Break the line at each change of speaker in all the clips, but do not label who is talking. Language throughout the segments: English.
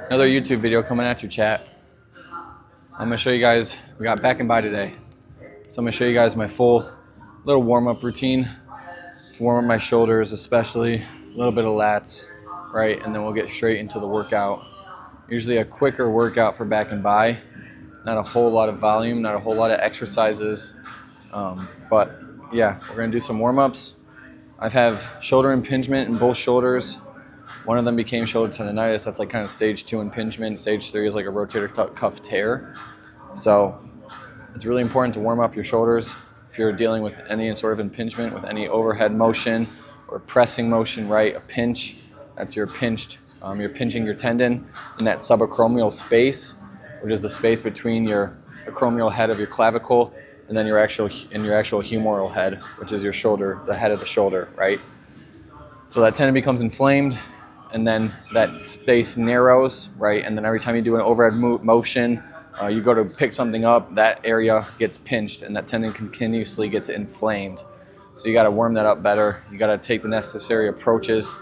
Another YouTube video coming at you, chat. I'm gonna show you guys, we got back and by today. So I'm gonna show you guys my full little warm-up routine to warm up my shoulders, especially a little bit of lats, right? And then we'll get straight into the workout. Usually a quicker workout for back and by, not a whole lot of volume, not a whole lot of exercises. But yeah, we're gonna do some warm-ups. I have shoulder impingement in both shoulders. One of them became shoulder tendonitis. That's like kind of stage 2 impingement. Stage 3 is like a rotator cuff tear. So it's really important to warm up your shoulders. If you're dealing with any sort of impingement, with any overhead motion or pressing motion, right? A pinch, that's your pinched. You're pinching your tendon in that subacromial space, which is the space between your acromial head of your clavicle and then your actual humeral head, which is your shoulder, the head of the shoulder, right? So that tendon becomes inflamed, and then that space narrows, right? And then every time you do an overhead motion, you go to pick something up, that area gets pinched and that tendon continuously gets inflamed. So you gotta warm that up better. You gotta take the necessary approaches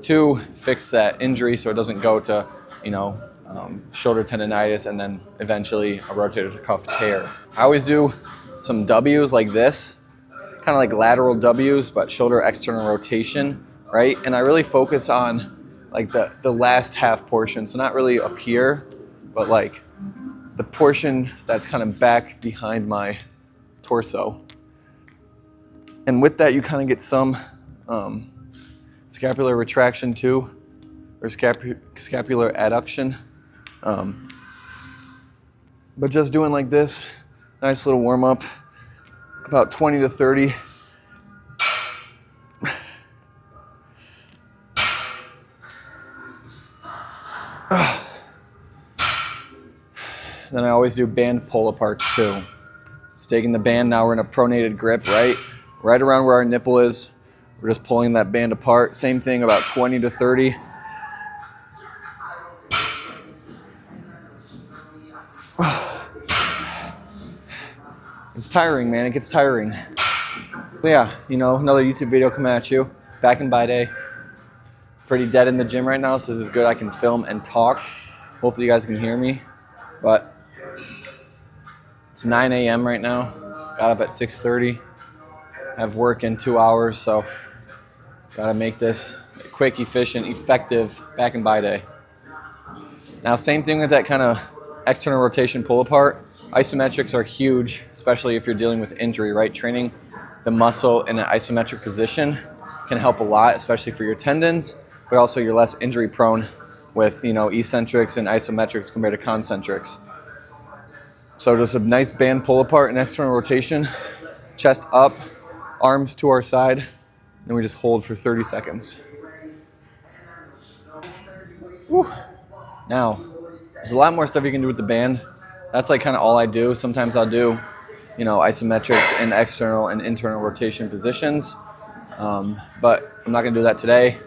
to fix that injury so it doesn't go to, shoulder tendonitis and then eventually a rotator cuff tear. I always do some W's like this, kind of like lateral W's, but shoulder external rotation, right? And I really focus on like the last half portion. So not really up here, but like the portion that's kind of back behind my torso. And with that, you kind of get some scapular retraction too, or scapular adduction. But just doing like this, nice little warm up, about 20 to 30. Then I always do band pull aparts too. So taking the band, now we're in a pronated grip, right around where our nipple is. We're just pulling that band apart. Same thing, about 20 to 30. It's tiring, man. It gets tiring. So yeah, another YouTube video coming at you. Back and by day. Pretty dead in the gym right now, so this is good. I can film and talk. Hopefully you guys can hear me. But it's 9 a.m. right now. Got up at 6:30. Have work in 2 hours, so gotta make this a quick, efficient, effective back and by day. Now, same thing with that kind of external rotation pull apart. Isometrics are huge, especially if you're dealing with injury, right? Training the muscle in an isometric position can help a lot, especially for your tendons, but also you're less injury prone with, eccentrics and isometrics compared to concentrics. So just a nice band pull apart and external rotation, chest up, arms to our side, and we just hold for 30 seconds. Woo. Now, there's a lot more stuff you can do with the band. That's like kind of all I do. Sometimes I'll do, isometrics in external and internal rotation positions, but I'm not gonna do that today.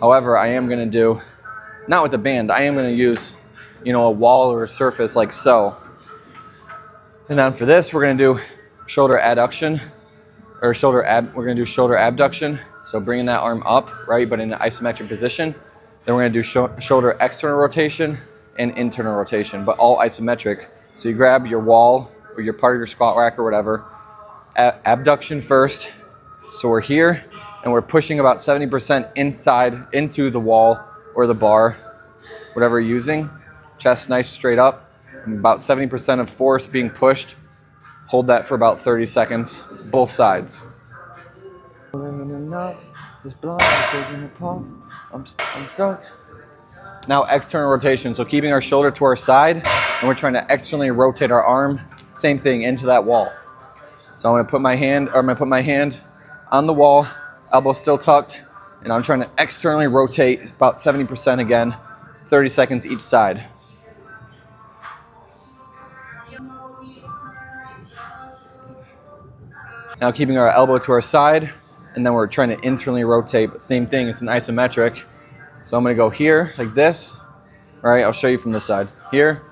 However, I am gonna do, not with the band, I am gonna use, a wall or a surface like so. And then for this, we're gonna do shoulder adduction, or we're gonna do shoulder abduction. So bringing that arm up, right, but in an isometric position. Then we're gonna do shoulder external rotation and internal rotation, but all isometric. So you grab your wall or your part of your squat rack or whatever, abduction first. So we're here and we're pushing about 70% inside into the wall or the bar, whatever you're using. Chest nice straight up, and about 70% of force being pushed. Hold that for about 30 seconds, both sides. I'm stuck. Now external rotation, so keeping our shoulder to our side, and we're trying to externally rotate our arm, same thing, into that wall. So I'm gonna put my hand on the wall, elbow still tucked, and I'm trying to externally rotate about 70% again, 30 seconds each side. Now keeping our elbow to our side, and then we're trying to internally rotate, but same thing, it's an isometric. So I'm gonna go here, like this. All right, I'll show you from this side. Here.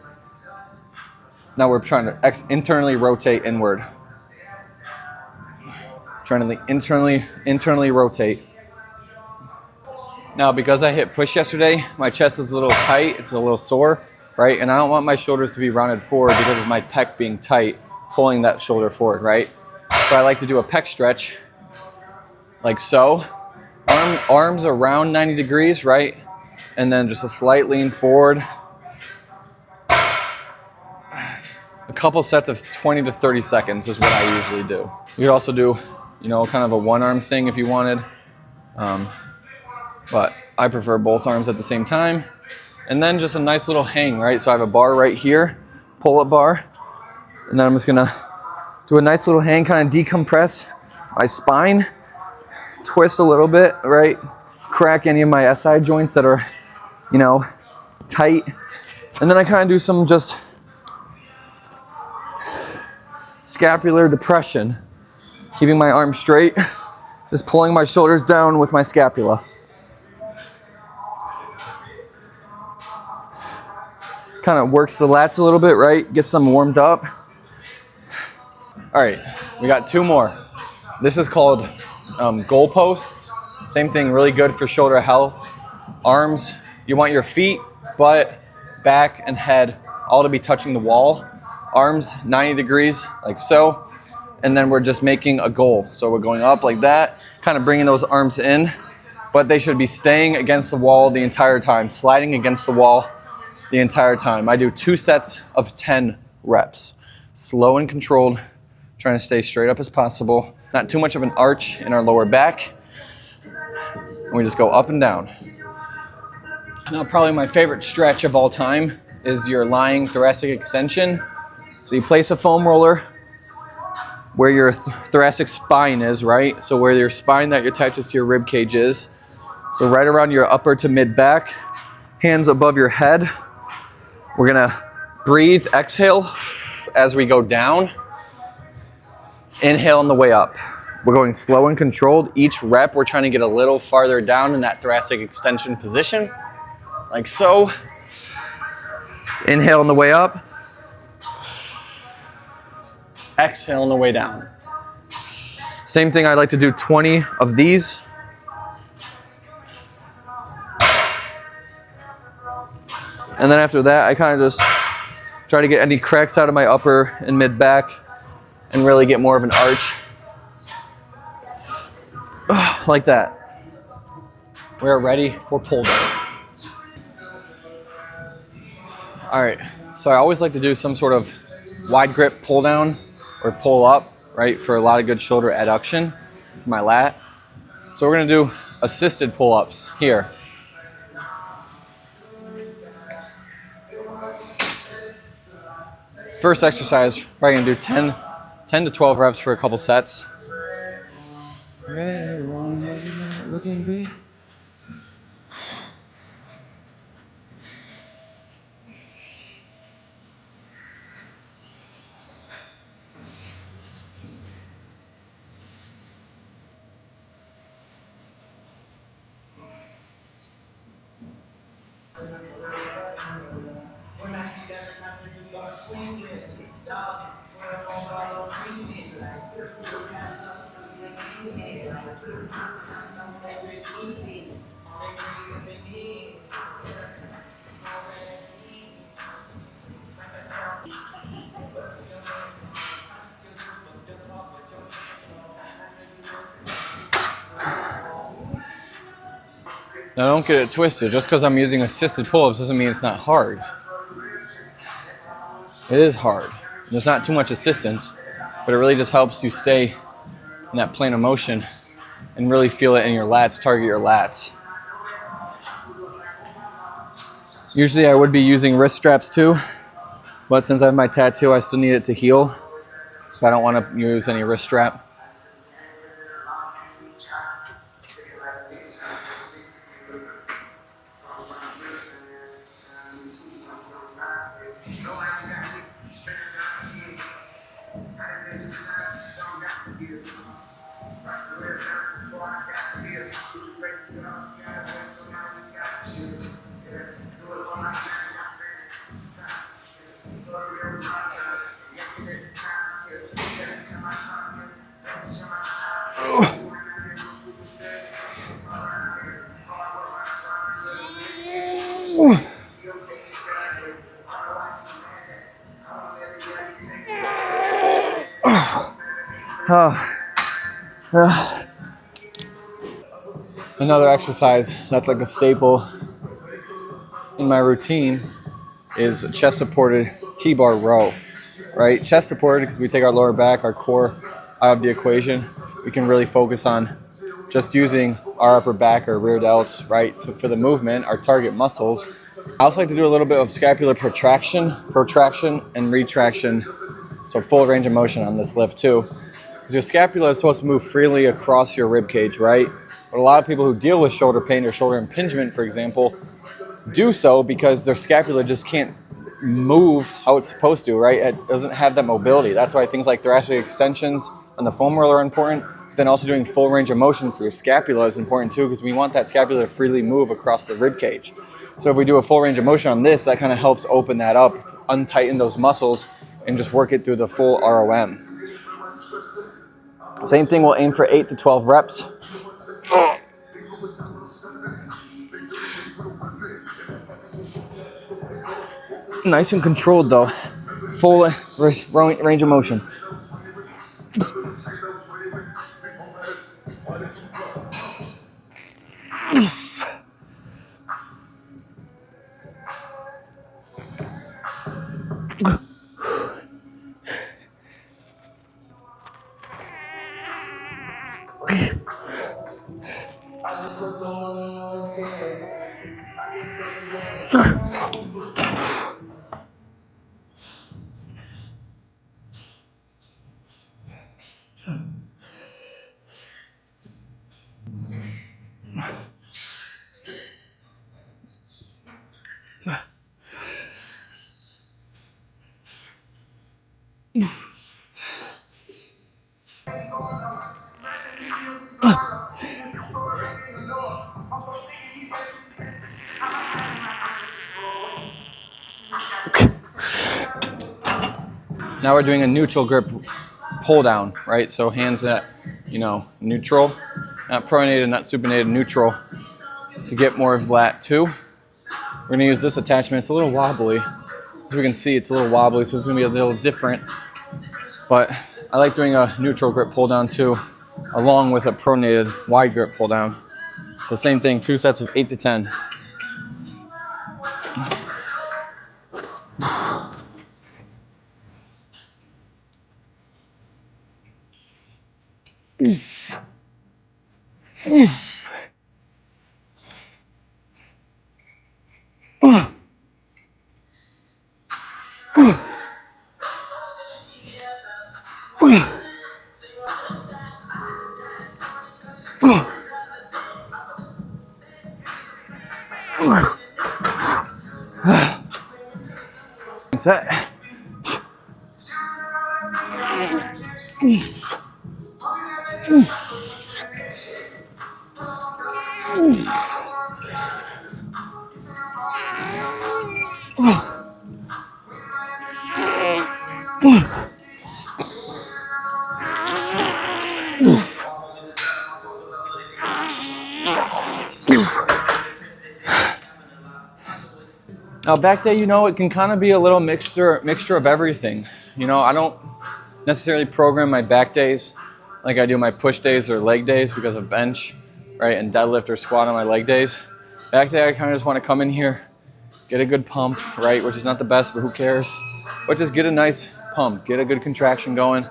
Now we're trying to internally rotate inward. Trying to internally rotate. Now, because I hit push yesterday, my chest is a little tight, it's a little sore, right? And I don't want my shoulders to be rounded forward because of my pec being tight, pulling that shoulder forward, right? So I like to do a pec stretch, like so. Arms around 90 degrees, right? And then just a slight lean forward. A couple sets of 20 to 30 seconds is what I usually do. You could also do, you know, kind of a one arm thing if you wanted. But I prefer both arms at the same time. And then just a nice little hang, right? So I have a bar right here, pull-up bar. And then I'm just gonna do a nice little hang, kind of decompress my spine, twist a little bit, right? Crack any of my SI joints that are, you know, tight. And then I kind of do some just scapular depression, keeping my arms straight, just pulling my shoulders down with my scapula. Kind of works the lats a little bit, right? Gets them warmed up. All right, we got two more. This is called goal posts. Same thing, really good for shoulder health. Arms, you want your feet, butt, back, and head all to be touching the wall. Arms 90 degrees, like so. And then we're just making a goal. So we're going up like that, kind of bringing those arms in, but they should be staying against the wall the entire time, sliding against the wall the entire time. I do 2 sets of 10 reps. Slow and controlled, trying to stay straight up as possible. Not too much of an arch in our lower back. And we just go up and down. Now, probably my favorite stretch of all time is your lying thoracic extension. So you place a foam roller where your thoracic spine is, right? So where your spine that attaches to your rib cage is. So right around your upper to mid back, hands above your head. We're gonna breathe, exhale as we go down. Inhale on the way up. We're going slow and controlled. Each rep, we're trying to get a little farther down in that thoracic extension position, like so. Inhale on the way up. Exhale on the way down. Same thing, I like to do 20 of these. And then after that, I kind of just try to get any cracks out of my upper and mid back and really get more of an arch. Like that. We're ready for pull down. All right, so I always like to do some sort of wide grip pull down or pull up, right, for a lot of good shoulder adduction for my lat. So we're gonna do assisted pull-ups here. First exercise, probably gonna do 10 to 12 reps for a couple sets. Looking big. Now don't get it twisted. Just because I'm using assisted pull-ups doesn't mean it's not hard. It is hard. There's not too much assistance, but it really just helps you stay in that plane of motion and really feel it in your lats, target your lats. Usually I would be using wrist straps too, but since I have my tattoo, I still need it to heal, so I don't want to use any wrist strap. Another exercise that's like a staple in my routine is a chest supported T-bar row, right? Chest supported because we take our lower back, our core out of the equation. We can really focus on just using our upper back or rear delts, right, for the movement, our target muscles. I also like to do a little bit of scapular protraction and retraction, so full range of motion on this lift too. Because your scapula is supposed to move freely across your rib cage, right? But a lot of people who deal with shoulder pain or shoulder impingement, for example, do so because their scapula just can't move how it's supposed to, right? It doesn't have that mobility. That's why things like thoracic extensions and the femoral are important. Then also doing full range of motion for your scapula is important too, because we want that scapula to freely move across the rib cage. So if we do a full range of motion on this, that kind of helps open that up, untighten those muscles, and just work it through the full ROM. Same thing, we'll aim for 8 to 12 reps. Nice and controlled though. Full range of motion. Now we're doing a neutral grip pull down, right? So hands at, neutral, not pronated, not supinated, neutral, to get more of that too. We're gonna use this attachment. It's a little wobbly. As we can see, it's a little wobbly, so it's gonna be a little different. But I like doing a neutral grip pull down too, along with a pronated wide grip pull down. So same thing, 2 sets of 8 to 10. Set. Now back day, it can kind of be a little mixture of everything. I don't necessarily program my back days like I do my push days or leg days because of bench, right, and deadlift or squat on my leg days. Back day, I kind of just want to come in here, get a good pump, right, which is not the best, but who cares? But just get a nice pump, get a good contraction going,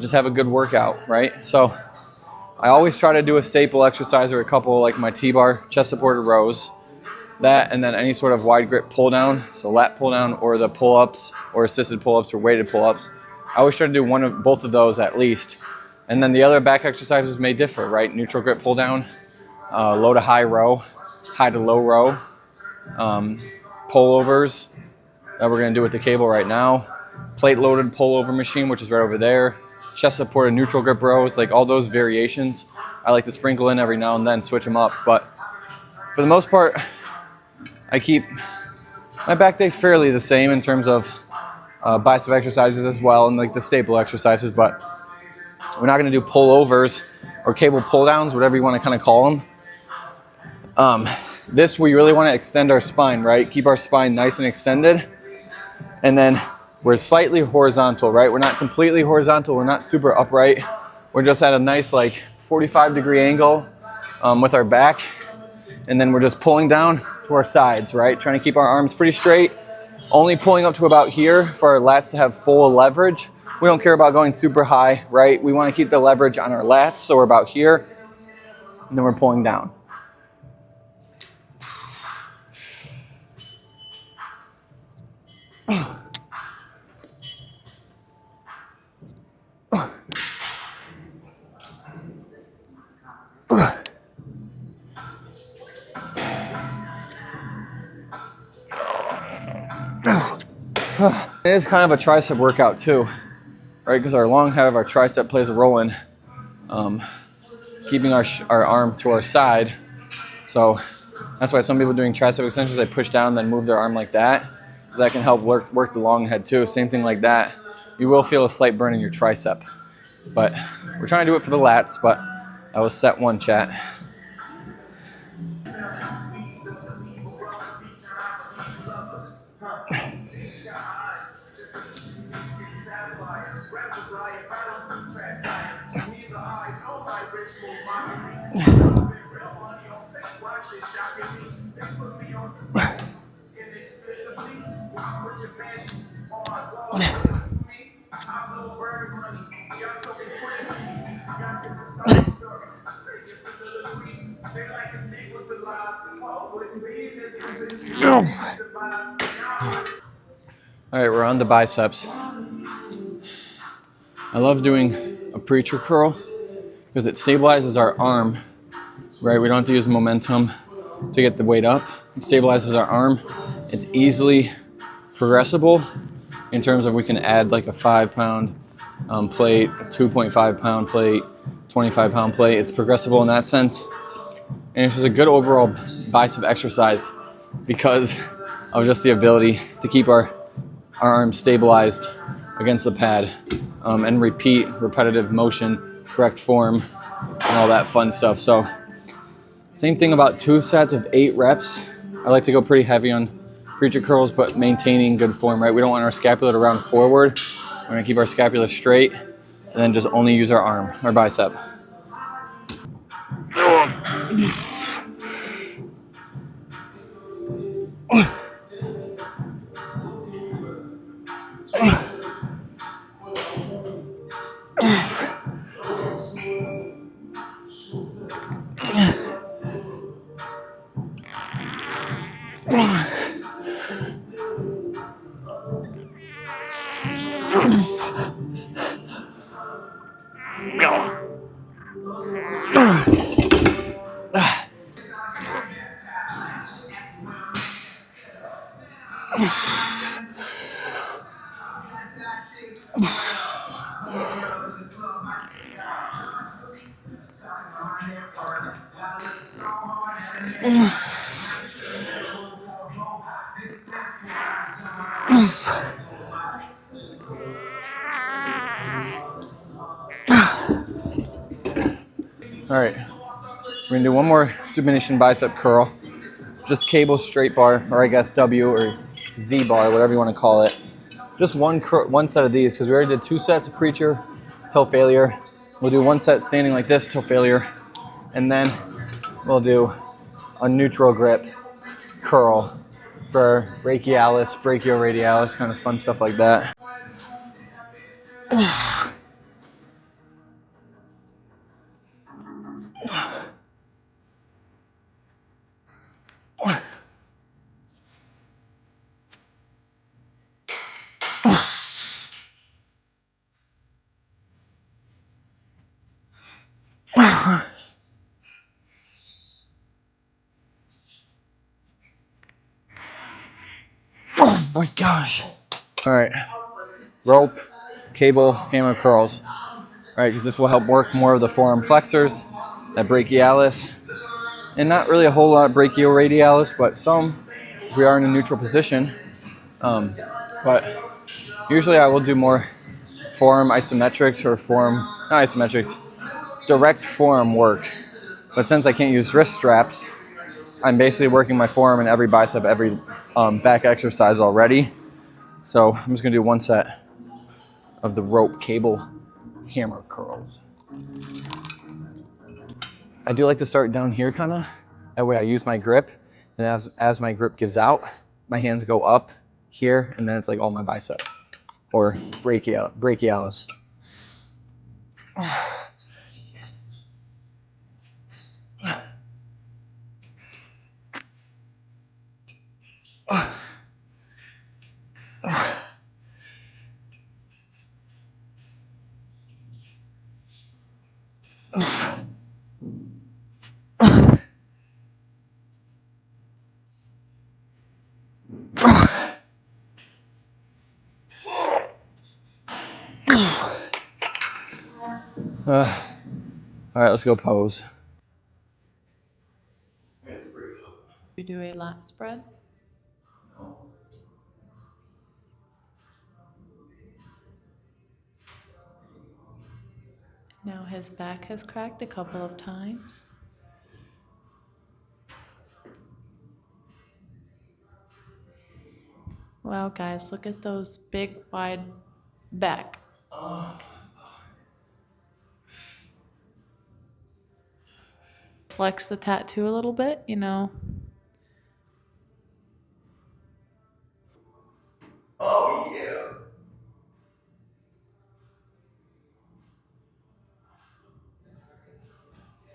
just have a good workout, right? So I always try to do a staple exercise or a couple, like my T-bar, chest supported rows. That, and then any sort of wide grip pull down, so lat pull down or the pull-ups or assisted pull-ups or weighted pull-ups. I always try to do both of those at least. And then the other back exercises may differ, right? Neutral grip pull down, low to high row, high to low row, pullovers that we're gonna do with the cable right now, plate loaded pullover machine, which is right over there, chest supported neutral grip rows, like all those variations. I like to sprinkle in every now and then, switch them up. But for the most part, I keep my back day fairly the same in terms of bicep exercises as well, and like the staple exercises, but we're not going to do pullovers or cable pull downs, whatever you want to kind of call them. this, we really want to extend our spine, right? Keep our spine nice and extended. And then we're slightly horizontal, right? We're not completely horizontal. We're not super upright. We're just at a nice like 45-degree angle with our back. And then we're just pulling down to our sides, right? Trying to keep our arms pretty straight. Only pulling up to about here for our lats to have full leverage. We don't care about going super high, right? We want to keep the leverage on our lats, so we're about here. And then we're pulling down. It is kind of a tricep workout too, right? Because our long head of our tricep plays a role in keeping our arm to our side. So that's why some people doing tricep extensions, they push down, then move their arm like that. That can help work the long head too. Same thing like that. You will feel a slight burn in your tricep. But we're trying to do it for the lats, but that was set one, chat. All right, we're on the biceps. I love doing a preacher curl because it stabilizes our arm, right? We don't have to use momentum to get the weight up. It stabilizes our arm. It's easily progressible in terms of we can add like a 5-pound plate, a 2.5-pound plate, 25-pound plate. It's progressible in that sense. And it's just a good overall bicep exercise because of just the ability to keep our arm stabilized against the pad and repeat repetitive motion, correct form, and all that fun stuff. So same thing about 2 sets of 8 reps. I like to go pretty heavy on preacher curls, but maintaining good form, right? We don't want our scapula to round forward. We're gonna keep our scapula straight and then just only use our arm, our bicep. All right, we're gonna do one more submission bicep curl. Just cable straight bar, or I guess W or Z bar, whatever you want to call it. Just one set of these because we already did 2 sets of preacher till failure. We'll do 1 set standing like this till failure, and then we'll do a neutral grip curl for brachialis, brachioradialis, kind of fun stuff like that. Oh my gosh. All right, rope, cable, hammer curls. All right, because this will help work more of the forearm flexors, that brachialis, and not really a whole lot of brachioradialis, but some, because we are in a neutral position. But usually I will do more forearm isometrics or not isometrics, direct forearm work. But since I can't use wrist straps, I'm basically working my forearm in every bicep, every back exercise already. So I'm just gonna do one set of the rope cable hammer curls. I do like to start down here kind of. That way I use my grip, and as my grip gives out, my hands go up here, and then it's like all my bicep or brachialis. All right, let's go pose.
You do a lat spread. Now his back has cracked a couple of times. Wow, guys, look at those big, wide back. Flex the tattoo a little bit, you know.
Oh yeah.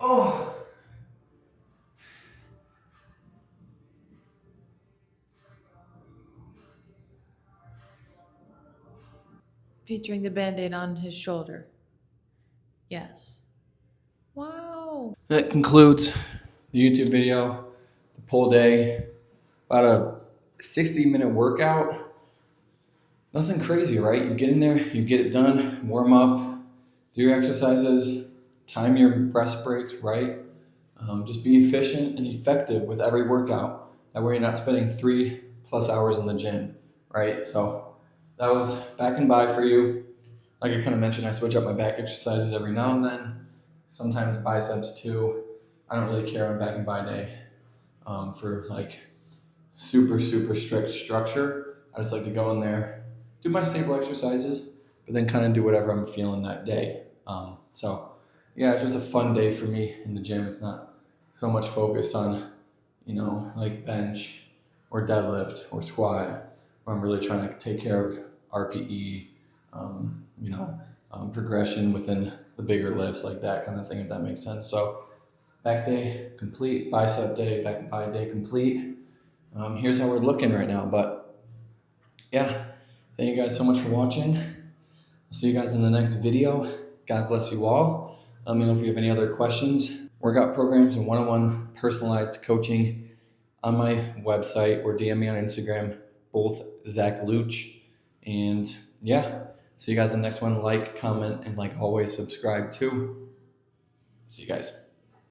Oh.
Featuring the band-aid on his shoulder. Yes. Wow.
That concludes the YouTube video, the pull day. About a 60-minute workout. Nothing crazy, right? You get in there, you get it done, warm up, do your exercises, time your rest breaks, right? Just be efficient and effective with every workout. That way you're not spending 3+ hours in the gym, right? So that was back and by for you. Like I kind of mentioned, I switch up my back exercises every now and then. Sometimes biceps too. I don't really care on back and by day for like super strict structure. I just like to go in there, do my staple exercises, but then kind of do whatever I'm feeling that day. So yeah, it's just a fun day for me in the gym. It's not so much focused on, like bench or deadlift or squat, where I'm really trying to take care of RPE, progression within the bigger lifts, like that kind of thing, if that makes sense. So back day complete, bicep day, back and by day complete. Here's how we're looking right now, but yeah, thank you guys so much for watching. I'll see you guys in the next video. God bless you all. Let me know if you have any other questions. Workout programs and one-on-one personalized coaching on my website, or DM me on Instagram, both zachluch. And yeah, see you guys in the next one. Like, comment, and like always, subscribe too. See you guys.